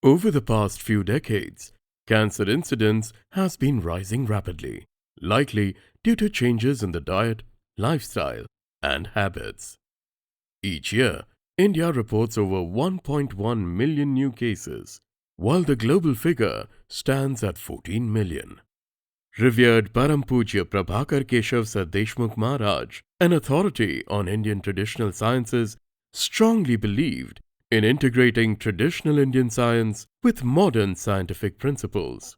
Over the past few decades, cancer incidence has been rising rapidly, likely due to changes in the diet, lifestyle, and habits. Each year, India reports over 1.1 million new cases, while the global figure stands at 14 million. Revered Param Pujya Prabhakar Keshav Sar Deshmukh Maharaj, an authority on Indian traditional sciences, strongly believed in integrating traditional Indian science with modern scientific principles.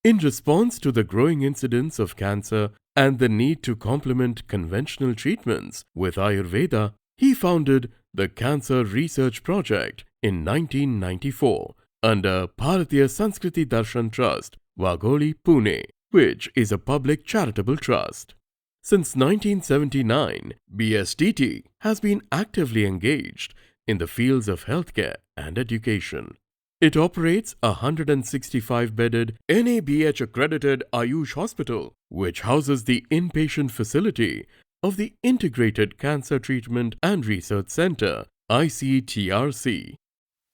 In response to the growing incidence of cancer and the need to complement conventional treatments with Ayurveda, he founded the Cancer Research Project in 1994 under Bharatiya Sanskriti Darshan Trust, Wagholi, Pune, which is a public charitable trust. Since 1979, BSTT has been actively engaged in the fields of healthcare and education. It operates a 165-bedded NABH-accredited Ayush hospital, which houses the inpatient facility of the Integrated Cancer Treatment and Research Center, ICTRC.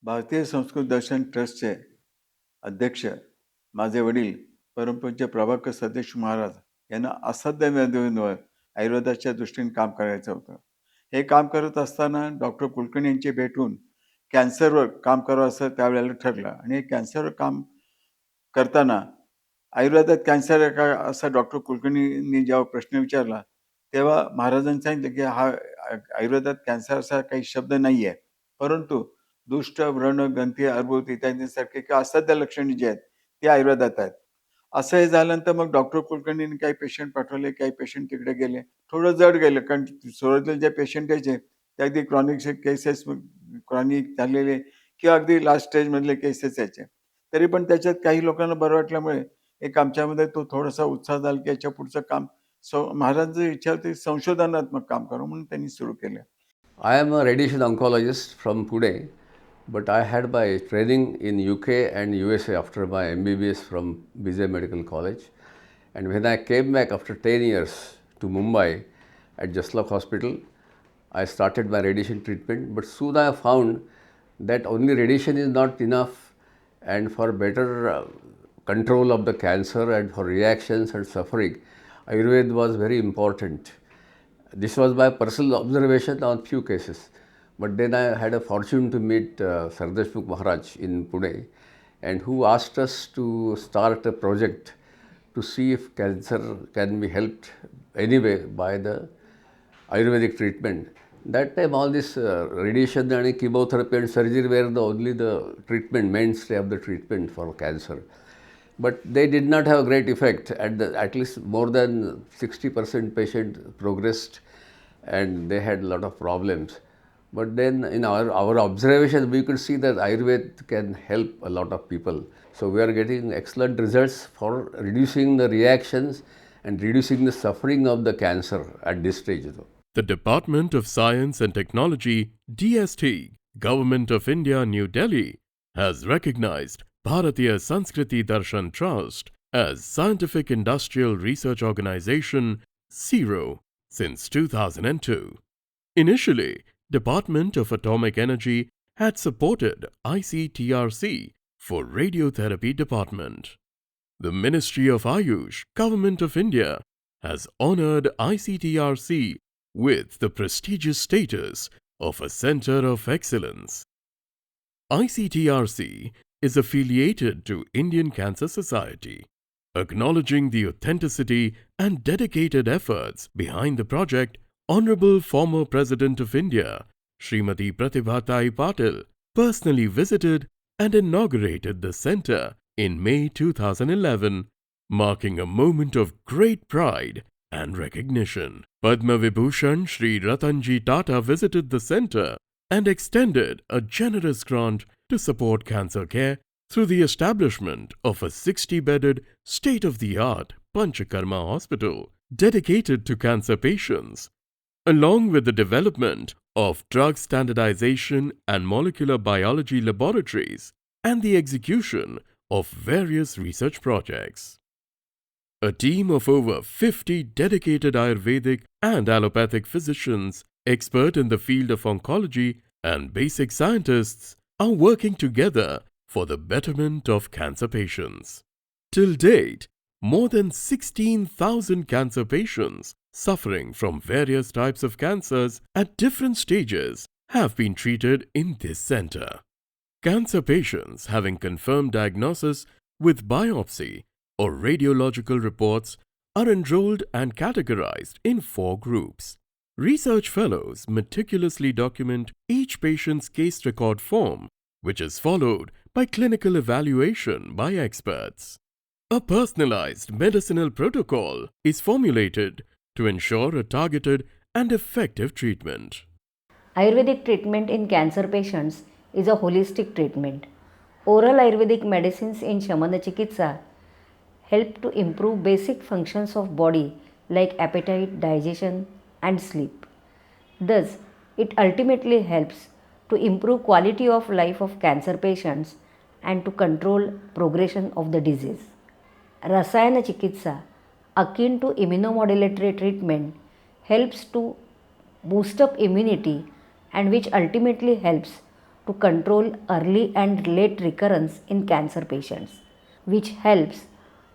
भारतीय संस्कृत दर्शन ट्रस्टचे अध्यक्ष माझे वडील परमपूज्य प्रभाकर सदेश महाराज यांना असाध्य व्याधींवर आयुर्वेदाच्या दृष्टीने काम करायचं होतं. हे काम करत असताना डॉक्टर कुलकर्णी यांची भेटून कॅन्सरवर काम करावं असं त्यावेळेला ठरलं. आणि कॅन्सरवर काम करताना आयुर्वेदात कॅन्सर आहे का असा डॉक्टर कुलकर्णींनी जेव्हा प्रश्न विचारला तेव्हा महाराजांनी सांगितलं की हा आयुर्वेदात कॅन्सर असा काही शब्द नाही आहे, परंतु दुष्ट, व्रण, ग्रंथी, अर्बुद इत्यादींसारखे किंवा असाध्य लक्षणे जे आहेत ते आयुर्वेदात आहेत. असं हे झाल्यानंतर मग डॉक्टर कुलकर्णींनी काही पेशंट पाठवले, काही पेशंट तिकडे गेले. थोडं जड गेलं कारण सुरुवातीला जे पेशंट यायचे ते अगदी क्रॉनिक केसेस, क्रॉनिक झालेले किंवा अगदी लास्ट स्टेजमधले केसेस यायचे. तरी पण त्याच्यात काही लोकांना बरं वाटल्यामुळे एक आमच्यामध्ये तो थोडासा उत्साह झाला की याच्या पुढचं काम महाराजांची इच्छा होती संशोधनात्मक काम करू म्हणून त्यांनी सुरू केलं. I am a radiation oncologist from Pune, but I had my training in UK and USA after my MBBS from BJ Medical College. And when I came back after 10 years to Mumbai at Jaslok Hospital, I started my radiation treatment. But soon I found that only radiation is not enough, and for better control of the cancer and for reactions and suffering, Ayurveda was very important. This was my personal observation on few cases. But then I had a fortune to meet Sar Deshmukh Maharaj in Pune, and who asked us to start a project to see if cancer can be helped anyway by the Ayurvedic treatment. That time all this radiation and chemotherapy and surgery were only the treatment, mainstay of the treatment for cancer. But they did not have a great effect. At least more than 60% patient progressed and they had a lot of problems. But then in our observation, we could see that Ayurveda can help a lot of people. So we are getting excellent results for reducing the reactions and reducing the suffering of the cancer at this stage. The Department of Science and Technology, DST, Government of India, New Delhi, has recognized Bharatiya Sanskriti Darshan Trust as Scientific Industrial Research Organization, CIRO, since 2002. Initially, Department of Atomic Energy had supported ICTRC for Radiotherapy Department. The Ministry of Ayush, Government of India, has honored ICTRC with the prestigious status of a Center of Excellence. ICTRC is affiliated to Indian Cancer Society. Acknowledging the authenticity and dedicated efforts behind the project, Honorable former President of India, Srimati Pratibha Patil, personally visited and inaugurated the center in May 2011, marking a moment of great pride and recognition. Padma Vibhushan Shri Ratanji Tata visited the center and extended a generous grant to support cancer care through the establishment of a 60-bedded, state-of-the-art Panchakarma hospital dedicated to cancer patients, along with the development of drug standardization and molecular biology laboratories and the execution of various research projects. A team of over 50 dedicated Ayurvedic and allopathic physicians, expert in the field of oncology and basic scientists, are working together for the betterment of cancer patients. Till date, more than 16,000 cancer patients suffering from various types of cancers at different stages have been treated in this center. Cancer patients having confirmed diagnosis with biopsy or radiological reports are enrolled and categorized in 4 groups. Research fellows meticulously document each patient's case record form, which is followed by clinical evaluation by experts. A personalized medicinal protocol is formulated to ensure a targeted and effective treatment. Ayurvedic treatment in cancer patients is a holistic treatment. Oral Ayurvedic medicines in Shamana Chikitsa help to improve basic functions of body like appetite, digestion and sleep. Thus, it ultimately helps to improve quality of life of cancer patients and to control progression of the disease. Rasayana Chikitsa, akin to immunomodulatory treatment, helps to boost up immunity and which ultimately helps to control early and late recurrence in cancer patients, which helps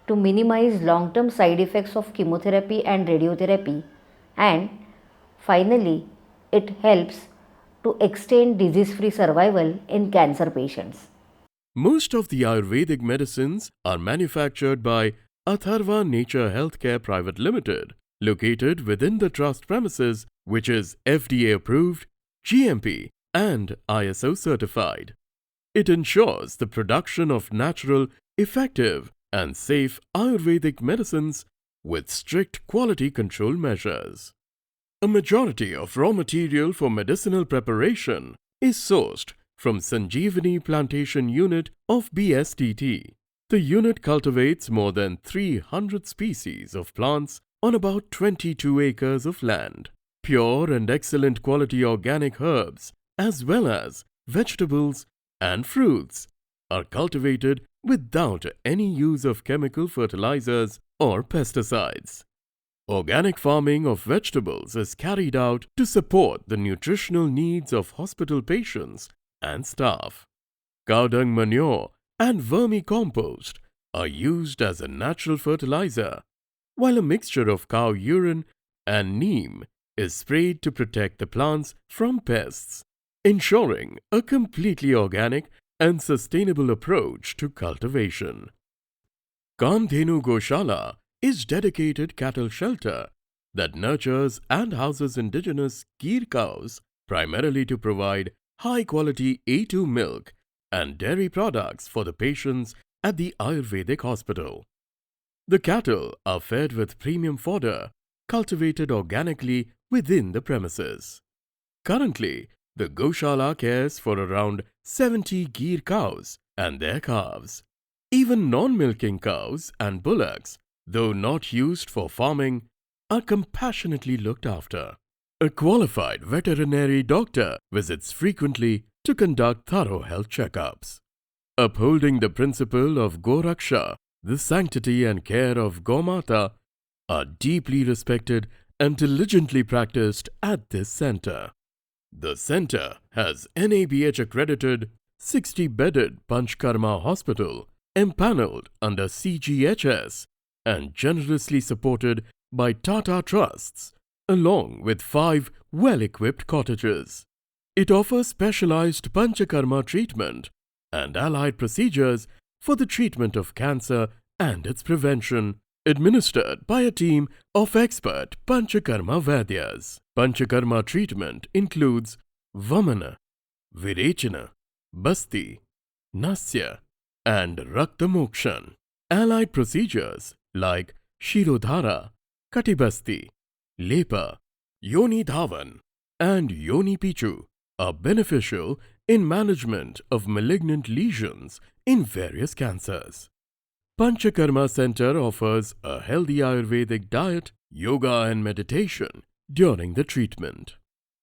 to minimize long-term side effects of chemotherapy and radiotherapy, and finally, it helps to extend disease-free survival in cancer patients. Most of the Ayurvedic medicines are manufactured by Atharva Nature Healthcare Private Limited, located within the trust premises, which is FDA approved, GMP and ISO certified. It ensures the production of natural, effective and safe Ayurvedic medicines with strict quality control measures. A majority of raw material for medicinal preparation is sourced from Sanjeevani Plantation Unit of BSTT. The unit cultivates more than 300 species of plants on about 22 acres of land. Pure and excellent quality organic herbs as well as vegetables and fruits are cultivated without any use of chemical fertilizers or pesticides. Organic farming of vegetables is carried out to support the nutritional needs of hospital patients and staff. Cow dung manure and vermicompost are used as a natural fertilizer, while a mixture of cow urine and neem is sprayed to protect the plants from pests, ensuring a completely organic and sustainable approach to cultivation. Kamdhenu Goshala is dedicated cattle shelter that nurtures and houses indigenous Gir cows primarily to provide high-quality A2 milk and dairy products for the patients at the Ayurvedic hospital. The cattle are fed with premium fodder cultivated organically within the premises. Currently, the Goshala cares for around 70 Gir cows and their calves. Even non-milking cows and bullocks, though not used for farming, are compassionately looked after. A qualified veterinary doctor visits frequently to conduct thorough health checkups. Upholding the principle of Goraksha, the sanctity and care of Gomata, are deeply respected and diligently practiced at this center. The center has NABH accredited 60-bedded Panchkarma hospital empaneled under CGHS and generously supported by Tata Trusts, along with 5 well-equipped cottages. It offers specialized Panchakarma treatment and allied procedures for the treatment of cancer and its prevention, administered by a team of expert Panchakarma Vaidyas. Panchakarma treatment includes Vamana, Virechana, Basti, Nasya, and Raktamokshan. Allied procedures like Shirodhara, Katibasti, Lepa, Yoni Dhavan, and Yoni Pichu are beneficial in management of malignant lesions in various cancers. Panchakarma Center offers a healthy Ayurvedic diet, yoga and meditation during the treatment.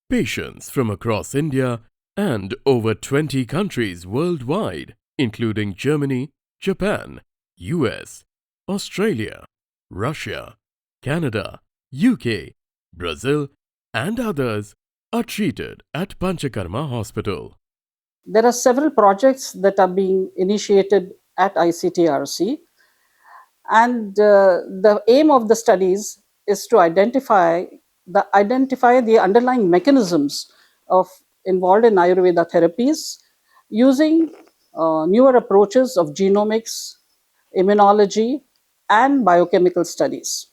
Patients from across India and over 20 countries worldwide, including Germany, Japan, US, Australia, Russia, Canada, UK, Brazil, and others, are treated at Panchakarma Hospital. There are several projects that are being initiated at ICTRC, and the aim of the studies is to identify the underlying mechanisms of involved in Ayurveda therapies using newer approaches of genomics, immunology, and biochemical studies.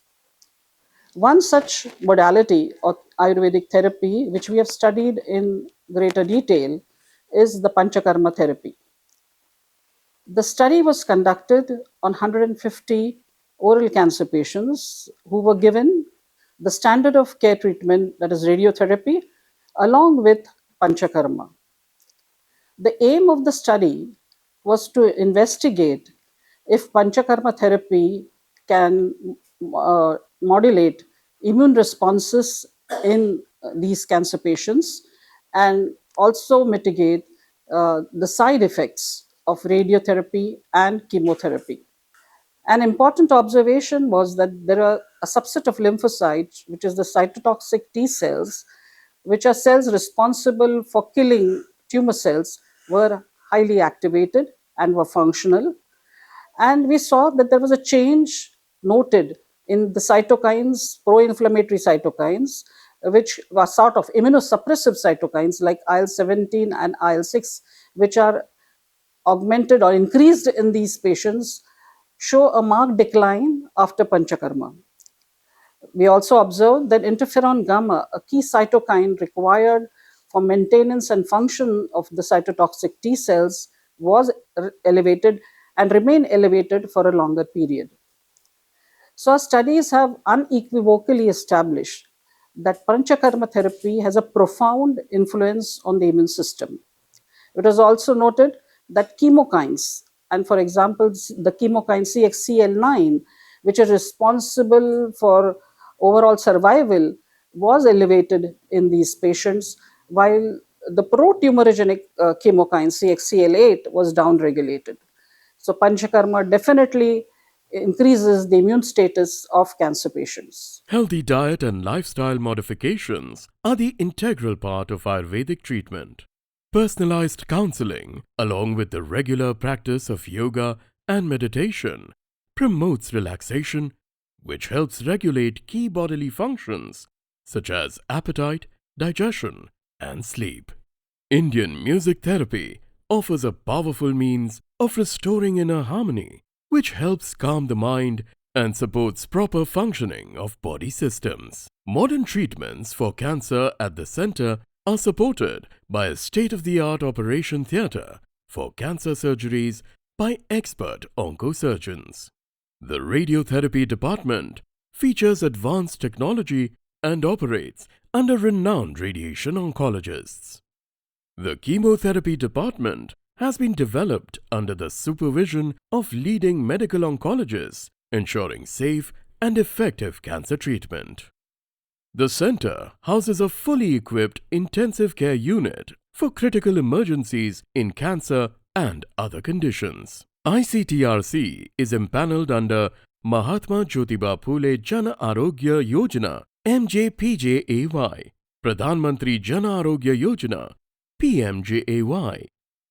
One such modality of Ayurvedic therapy, which we have studied in greater detail, is the Panchakarma therapy. The study was conducted on 150 oral cancer patients who were given the standard of care treatment, that is radiotherapy, along with Panchakarma. The aim of the study was to investigate if Panchakarma therapy can modulate immune responses in these cancer patients and also mitigate the side effects of radiotherapy and chemotherapy. An important observation was that there are a subset of lymphocytes, which is the cytotoxic T cells, which are cells responsible for killing tumor cells, were highly activated and were functional. And we saw that there was a change noted in the cytokines, pro inflammatory cytokines, which were sort of immunosuppressive cytokines like IL 17 and IL 6, which are augmented or increased in these patients, show a marked decline after Panchakarma. We also observed that interferon gamma, a key cytokine required for maintenance and function of the cytotoxic T cells, was elevated and remained elevated for a longer period. So, our studies have unequivocally established that Panchakarma therapy has a profound influence on the immune system. It was also noted that chemokines, and for example, the chemokine CXCL9, which is responsible for overall survival, was elevated in these patients, while the pro-tumorigenic chemokine CXCL8 was downregulated. So, Panchakarma definitely increases the immune status of cancer patients. Healthy diet and lifestyle modifications are the integral part of Ayurvedic treatment. Personalized counseling, along with the regular practice of yoga and meditation, promotes relaxation, which helps regulate key bodily functions such as appetite, digestion, and sleep. Indian music therapy offers a powerful means of restoring inner harmony, which helps calm the mind and supports proper functioning of body systems. Modern treatments for cancer at the center are supported by a state-of-the-art operation theatre for cancer surgeries by expert oncosurgeons. The radiotherapy department features advanced technology and operates under renowned radiation oncologists. The chemotherapy department has been developed under the supervision of leading medical oncologists, ensuring safe and effective cancer treatment. The center houses a fully equipped intensive care unit for critical emergencies in cancer and other conditions. ICTRC is empaneled under Mahatma Jyotiba Phule Jan Arogya Yojana MJPJAY, Pradhan Mantri Jan Arogya Yojana PMJAY,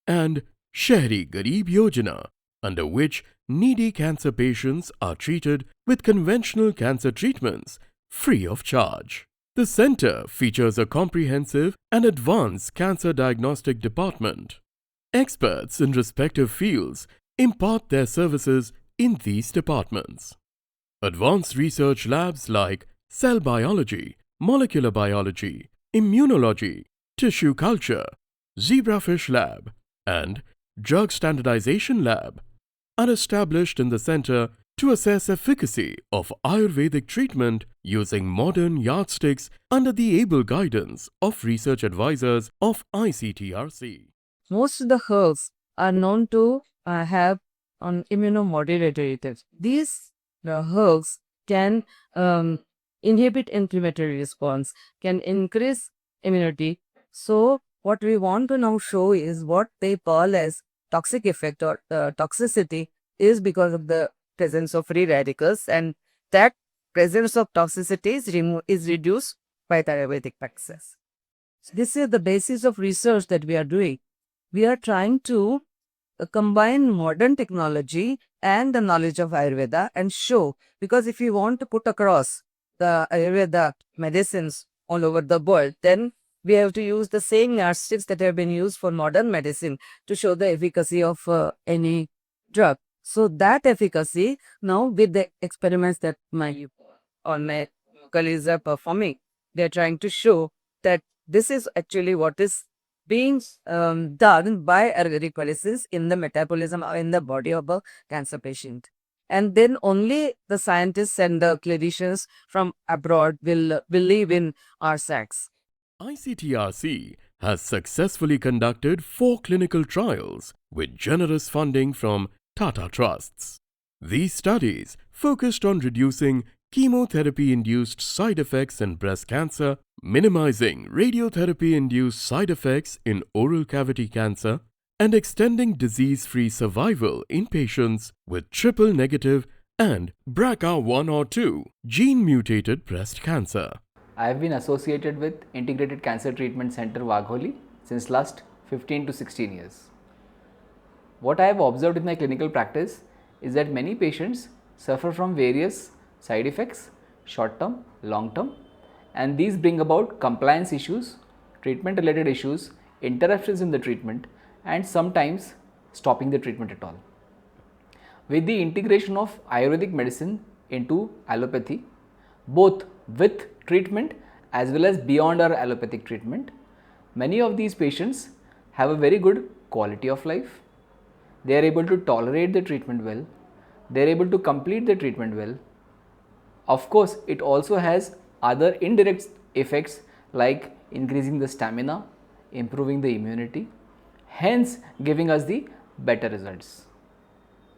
and Shahri Garib Yojana, under which needy cancer patients are treated with conventional cancer treatments free of charge. The center features a comprehensive and advanced cancer diagnostic department. Experts in respective fields impart their services in these departments. Advanced research labs like cell biology, molecular biology, immunology, tissue culture, zebrafish lab, and drug standardization lab are established in the center to assess efficacy of Ayurvedic treatment using modern yardsticks under the able guidance of research advisors of ICTRC. Most of the herbs are known to have an immunomodulatory effect. These herbs can inhibit inflammatory response, can increase immunity. So what we want to now show is what they call as toxic effect or toxicity is because of the presence of free radicals, and that presence of toxicity is reduced by the Ayurvedic practices. So this is the basis of research that we are doing. we are trying to combine modern technology and the knowledge of Ayurveda and show, because if we want to put across the Ayurveda medicines all over the world, then we have to use the same yardsticks that have been used for modern medicine to show the efficacy of any drug. So that efficacy now with the experiments that my colleagues are performing, they are trying to show that this is actually what is being done by Ayurvedic medicines in the metabolism or in the body of a cancer patient. And then only the scientists and the clinicians from abroad will believe in our sacks. ICTRC has successfully conducted 4 clinical trials with generous funding from Tata Trusts. These studies focused on reducing chemotherapy-induced side effects in breast cancer, minimizing radiotherapy-induced side effects in oral cavity cancer, and extending disease-free survival in patients with triple-negative and BRCA1 or 2 gene-mutated breast cancer. I have been associated with Integrated Cancer Treatment Center Wagholi since last 15 to 16 years. What I have observed in my clinical practice is that many patients suffer from various side effects, short term, long term, and these bring about compliance issues, treatment related issues, interruptions in the treatment, and sometimes stopping the treatment at all. With the integration of Ayurvedic medicine into allopathy, both with treatment as well as beyond our allopathic treatment, many of these patients have a very good quality of life. They are able to tolerate the treatment well. They are able to complete the treatment well. Of course, it also has other indirect effects like increasing the stamina, improving the immunity, hence giving us the better results.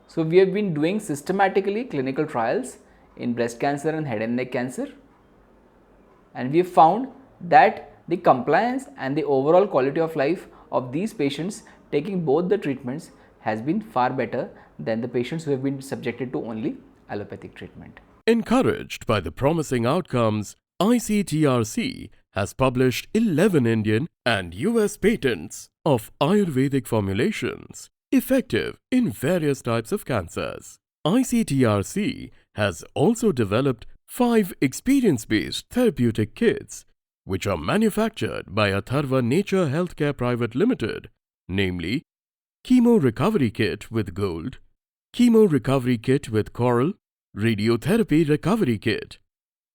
So, we have been doing systematically clinical trials in breast cancer and head and neck cancer, and we have found that the compliance and the overall quality of life of these patients taking both the treatments has been far better than the patients who have been subjected to only allopathic treatment. Encouraged by the promising outcomes, ICTRC has published 11 Indian and US patents of Ayurvedic formulations effective in various types of cancers. ICTRC has also developed 5 experience-based therapeutic kits which are manufactured by Atharva Nature Healthcare Private Limited, namely Chemo Recovery Kit with Gold, Chemo Recovery Kit with Coral, Radiotherapy Recovery Kit,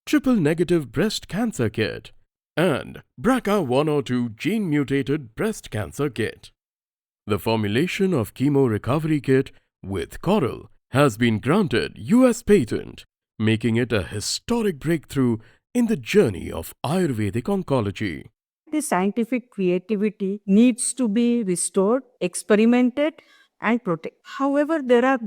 Triple Negative Breast Cancer Kit, and BRCA1 or 2 Gene Mutated Breast Cancer Kit. The formulation of Chemo Recovery Kit with Coral has been granted US patent, making it a historic breakthrough in the journey of Ayurvedic oncology. The scientific creativity needs to be restored, experimented, and protected. However, there are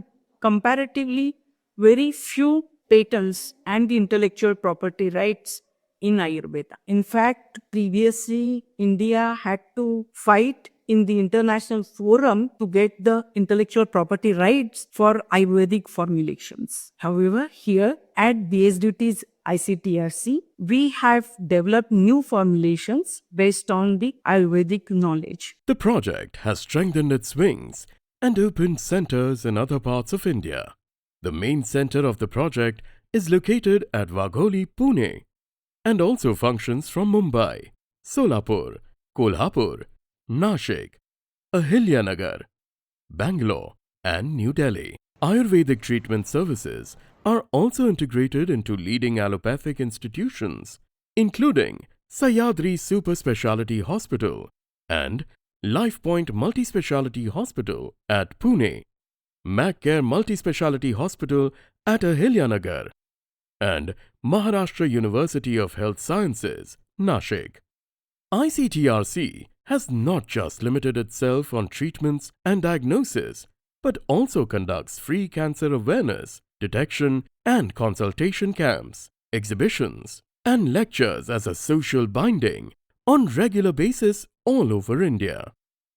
comparatively very few patents and the intellectual property rights in Ayurveda. In fact, previously, India had to fight in the international forum to get the intellectual property rights for Ayurvedic formulations. However, here at BSDT's ICTRC, we have developed new formulations based on the Ayurvedic knowledge. The project has strengthened its wings and opened centers in other parts of India. The main center of the project is located at Wagholi, Pune, and also functions from Mumbai, Solapur, Kolhapur, Nashik, Ahilyanagar, Bangalore, and New Delhi. Ayurvedic treatment services are also integrated into leading allopathic institutions, including Sahyadri Super Speciality Hospital and LifePoint Multispeciality Hospital at Pune, MacCare Multispeciality Hospital at Ahilyanagar, and Maharashtra University of Health Sciences, Nashik. ICTRC has not just limited itself on treatments and diagnosis, but also conducts free cancer awareness, detection and consultation camps, exhibitions, and lectures as a social binding on regular basis all over India.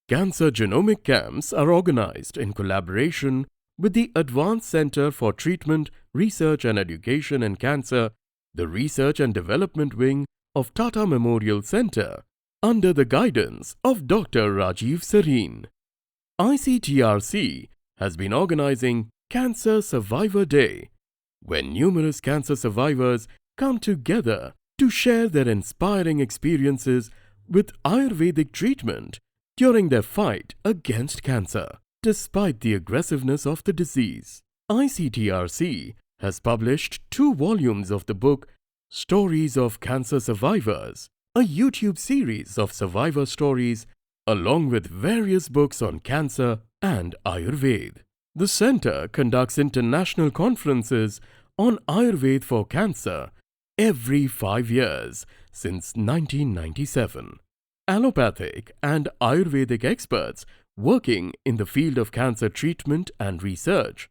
Cancer genomic camps are organized in collaboration with the Advanced Center for Treatment, Research and Education in Cancer, the Research and Development Wing of Tata Memorial Center, under the guidance of Dr. Rajiv Sareen. ICTRC has been organizing Cancer Survivor Day, when numerous cancer survivors come together to share their inspiring experiences with Ayurvedic treatment during their fight against cancer. Despite the aggressiveness of the disease, ICTRC has published 2 volumes of the book Stories of Cancer Survivors, a YouTube series of survivor stories along with various books on cancer and Ayurved. The center conducts international conferences on Ayurved for cancer every 5 years since 1997. Allopathic and Ayurvedic experts working in the field of cancer treatment and research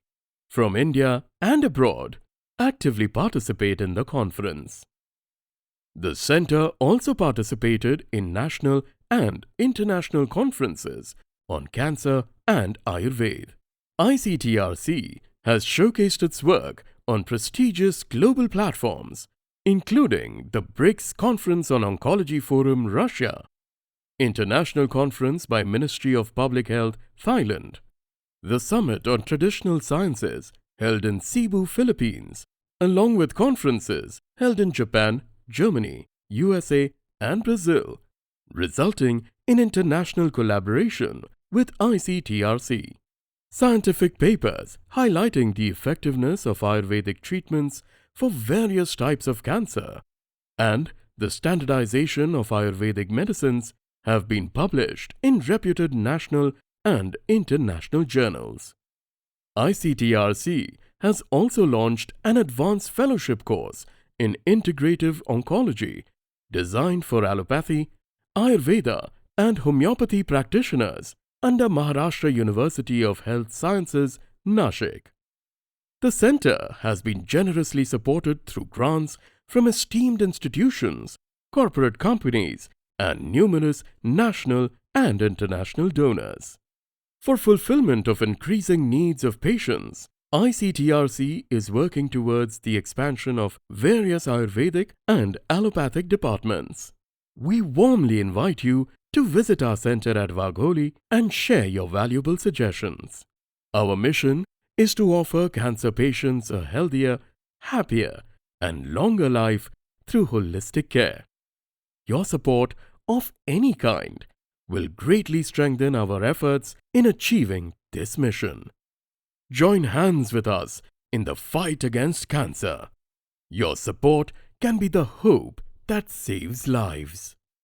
from India and abroad actively participate in the conference. The center also participated in national and international conferences on cancer and Ayurved. ICTRC has showcased its work on prestigious global platforms, including the BRICS Conference on Oncology Forum, Russia, International Conference by Ministry of Public Health, Thailand, the Summit on Traditional Sciences held in Cebu, Philippines, along with conferences held in Japan, Germany, USA, and Brazil, resulting in international collaboration with ICTRC. Scientific papers highlighting the effectiveness of Ayurvedic treatments for various types of cancer and the standardization of Ayurvedic medicines have been published in reputed national and international journals. ICTRC has also launched an advanced fellowship course in integrative oncology designed for allopathy, Ayurveda, and homeopathy practitioners under Maharashtra University of Health Sciences, Nashik. The center has been generously supported through grants from esteemed institutions, corporate companies, and numerous national and international donors. For fulfillment of increasing needs of patients, ICTRC is working towards the expansion of various Ayurvedic and allopathic departments. We warmly invite you to visit our center at Wagholi and share your valuable suggestions. Our mission is to offer cancer patients a healthier, happier, and longer life through holistic care. Your support of any kind will greatly strengthen our efforts in achieving this mission. Join hands with us in the fight against cancer. Your support can be the hope that saves lives.